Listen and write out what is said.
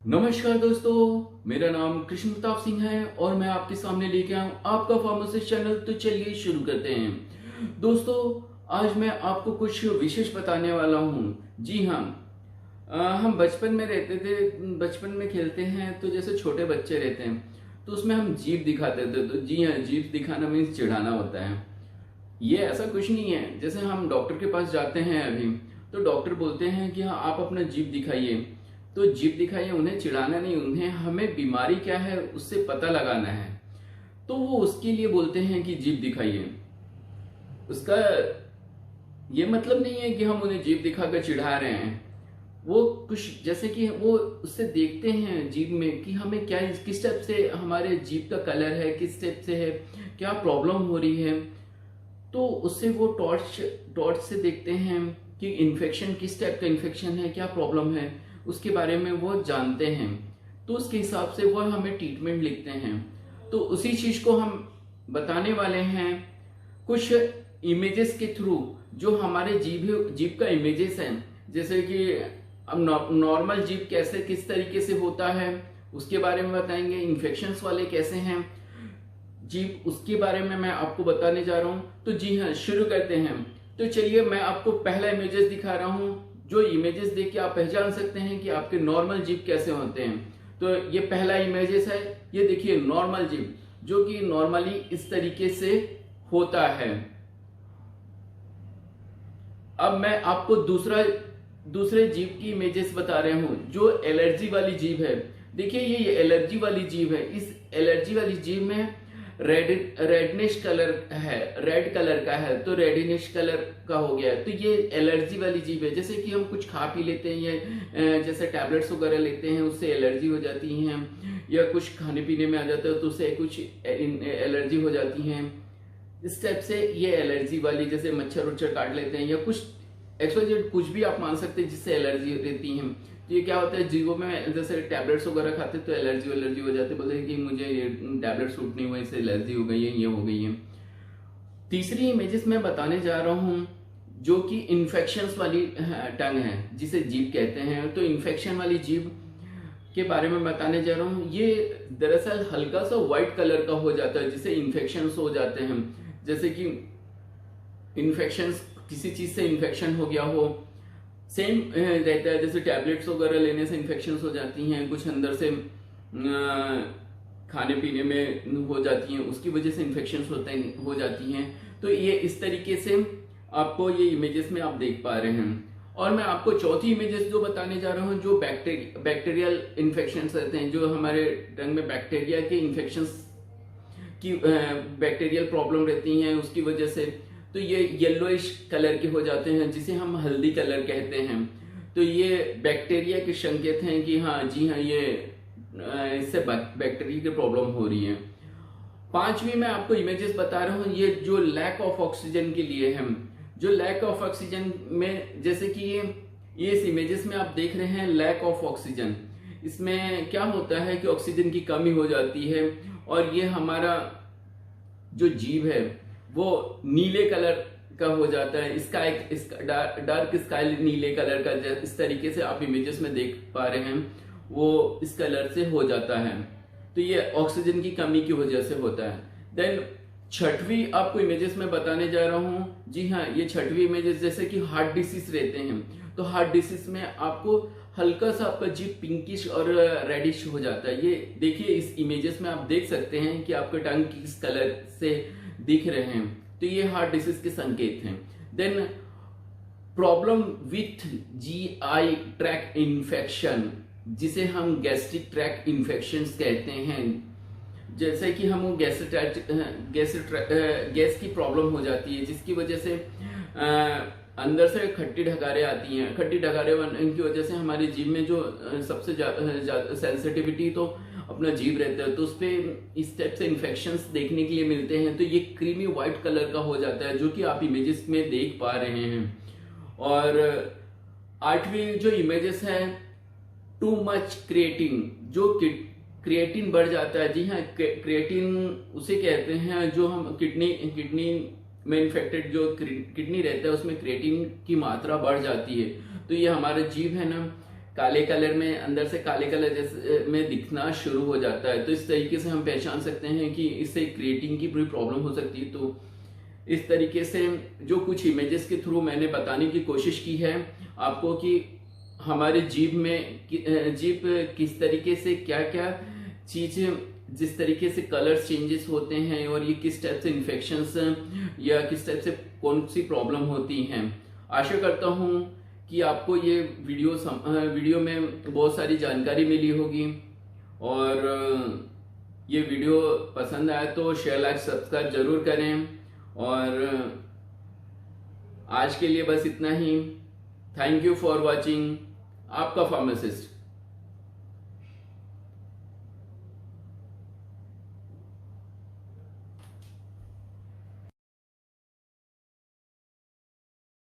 नमस्कार दोस्तों, मेरा नाम कृष्ण प्रताप सिंह है और मैं आपके सामने लेके आया हूँ आपका फार्मासिस्ट चैनल। तो चलिए शुरू करते हैं। दोस्तों, आज मैं आपको कुछ विशेष बताने वाला हूँ। जी हाँ, हम बचपन में रहते थे, बचपन में खेलते हैं तो जैसे छोटे बच्चे रहते हैं तो उसमें हम जीभ दिखाते थे। तो जी हाँ, जीभ दिखाना मीन्स चिढ़ाना होता है। ये ऐसा कुछ नहीं है। जैसे हम डॉक्टर के पास जाते हैं अभी, तो डॉक्टर बोलते हैं कि हाँ आप अपना जीभ दिखाइए। तो जीभ दिखाइए, उन्हें चिढ़ाना नहीं, उन्हें हमें बीमारी क्या है उससे पता लगाना है। तो वो उसके लिए बोलते हैं कि जीभ दिखाइए। उसका ये मतलब नहीं है कि हम उन्हें जीभ दिखाकर चिढ़ा रहे हैं। वो कुछ जैसे कि वो उससे देखते हैं जीभ में कि हमें क्या, किस टाइप से हमारे जीभ का कलर है, किस टाइप से है, क्या प्रॉब्लम हो रही है। तो उससे वो टॉर्च टॉर्च से देखते हैं कि इन्फेक्शन, किस टाइप का इन्फेक्शन है, क्या प्रॉब्लम है, उसके बारे में वो जानते हैं। तो उसके हिसाब से वो हमें ट्रीटमेंट लिखते हैं। तो उसी चीज को हम बताने वाले हैं कुछ इमेजेस के थ्रू, जो हमारे जीभ जीभ का इमेजेस हैं। जैसे कि अब नॉर्मल जीभ कैसे, किस तरीके से होता है उसके बारे में बताएंगे। इन्फेक्शंस वाले कैसे हैं जीभ, उसके बारे में मैं आपको बताने जा रहा हूं। तो जी हाँ, शुरू करते हैं। तो चलिए, मैं आपको पहला इमेजेस दिखा रहा हूं, जो इमेजेस देख के आप पहचान सकते हैं कि आपके नॉर्मल जीभ कैसे होते हैं। तो ये पहला इमेजेस है। ये देखिए नॉर्मल जीभ, जो कि नॉर्मली इस तरीके से होता है। अब मैं आपको दूसरे जीभ की इमेजेस बता रहे हूं, जो एलर्जी वाली जीभ है। देखिए ये एलर्जी वाली जीभ है। इस एलर्जी वाली जीभ में रेडनिश कलर है, रेड कलर का है, तो रेडिनिश कलर का हो गया। तो ये एलर्जी वाली जीभ है। जैसे कि हम कुछ खा पी लेते हैं या जैसे टैबलेट्स वगैरह लेते हैं, उससे एलर्जी हो जाती है, या कुछ खाने पीने में आ जाता है तो उससे कुछ एलर्जी हो जाती है। इस टाइप से ये एलर्जी वाली, जैसे मच्छर उच्छर काट लेते हैं या कुछ एक्सवाइजेड कुछ भी आप मान सकते हैं जिससे एलर्जी रहती है। तो ये क्या होता है, जीवों में जैसे टैबलेट्स वगैरह खाते तो एलर्जी हो जाती है, बोलते हैं कि मुझे ये टैबलेट सूट नहीं हुआ, इससे एलर्जी हो गई है, ये हो गई है। तीसरी इमेजेस मैं बताने जा रहा हूँ, जो कि इन्फेक्शंस वाली टंग है, जिसे जीभ कहते हैं। तो इन्फेक्शन वाली जीभ के बारे में बताने जा रहा हूँ। ये दरअसल हल्का सा व्हाइट कलर का हो जाता है, जिसे इन्फेक्शन हो जाते हैं। जैसे कि इन्फेक्शन, किसी चीज से इन्फेक्शन हो गया हो, सेम रहता है। जैसे टैबलेट्स वगैरह लेने से इन्फेक्शन हो जाती हैं, कुछ अंदर से खाने पीने में हो जाती हैं, उसकी वजह से इन्फेक्शन हो जाती हैं। तो ये इस तरीके से आपको ये इमेजेस में आप देख पा रहे हैं। और मैं आपको चौथी इमेजेस जो बताने जा रहा हूँ, जो बैक्टीरियल इन्फेक्शन रहते हैं, जो हमारे टंग में बैक्टीरिया के इन्फेक्शन की बैक्टीरियल प्रॉब्लम रहती हैं उसकी वजह से। तो ये येलोइश कलर के हो जाते हैं, जिसे हम हल्दी कलर कहते हैं। तो ये बैक्टीरिया के संकेत हैं कि हाँ जी हाँ, ये इससे बैक्टीरिया की प्रॉब्लम हो रही है। पांचवी मैं आपको इमेजेस बता रहा हूँ, ये जो लैक ऑफ ऑक्सीजन के लिए है। जो लैक ऑफ ऑक्सीजन में, जैसे कि ये इस इमेजेस में आप देख रहे हैं लैक ऑफ ऑक्सीजन। इसमें क्या होता है कि ऑक्सीजन की कमी हो जाती है, और ये हमारा जो जीभ है वो नीले कलर का हो जाता है। डार्क स्काई नीले कलर का, इस तरीके से आप इमेजेस में देख पा रहे हैं, वो इस कलर से हो जाता है। तो ये ऑक्सीजन की कमी की वजह से होता है। देन छठवीं आपको इमेजेस में बताने जा रहा हूं। जी हाँ, ये छठवीं इमेजेस, जैसे कि हार्ट डिसीज रहते हैं। तो हार्ट डिसीज में आपको हल्का सा आपका जीभ पिंकिश और रेडिश हो जाता है। ये देखिए इस इमेजेस में आप देख सकते हैं कि आपका टंग किस कलर से दिख रहे हैं। तो ये हार्ट डिसीज के संकेत हैं। Then problem with GI track infection, जिसे हम गैस्ट्रिक ट्रैक इन्फेक्शन कहते हैं। जैसे कि हम गैस की प्रॉब्लम हो जाती है, जिसकी वजह से अंदर से खट्टी ढकारे आती हैं। खट्टी ढकारे की वजह से हमारी जीभ में जो सबसे ज्यादा सेंसिटिविटी तो अपना जीभ रहता है, तो उस पर इस टाइप से इन्फेक्शंस देखने के लिए मिलते हैं। तो ये क्रीमी व्हाइट कलर का हो जाता है, जो कि आप इमेजेस में देख पा रहे हैं। और आठवीं जो इमेजेस है, टू मच क्रिएटिन, जो क्रिएटिन बढ़ जाता है। जी हाँ, क्रिएटिन उसे कहते हैं जो हम किडनी में इन्फेक्टेड जो किडनी रहता है उसमें क्रिएटिन की मात्रा बढ़ जाती है। तो ये हमारा जीभ है ना, काले कलर में, अंदर से काले कलर जैसे में दिखना शुरू हो जाता है। तो इस तरीके से हम पहचान सकते हैं कि इससे क्रिएटिंग की पूरी प्रॉब्लम हो सकती है। तो इस तरीके से जो कुछ इमेजेस के थ्रू मैंने बताने की कोशिश की है आपको कि हमारे जीभ किस तरीके से क्या क्या चीज, जिस तरीके से कलर्स चेंजेस होते हैं और ये किस टाइप से इन्फेक्शंस या किस टाइप से कौन सी प्रॉब्लम होती हैं। आशा करता हूँ कि आपको ये वीडियो में बहुत सारी जानकारी मिली होगी, और ये वीडियो पसंद आए तो शेयर, लाइक, सब्सक्राइब जरूर करें। और आज के लिए बस इतना ही। थैंक यू फॉर वॉचिंग, आपका फार्मासिस्ट।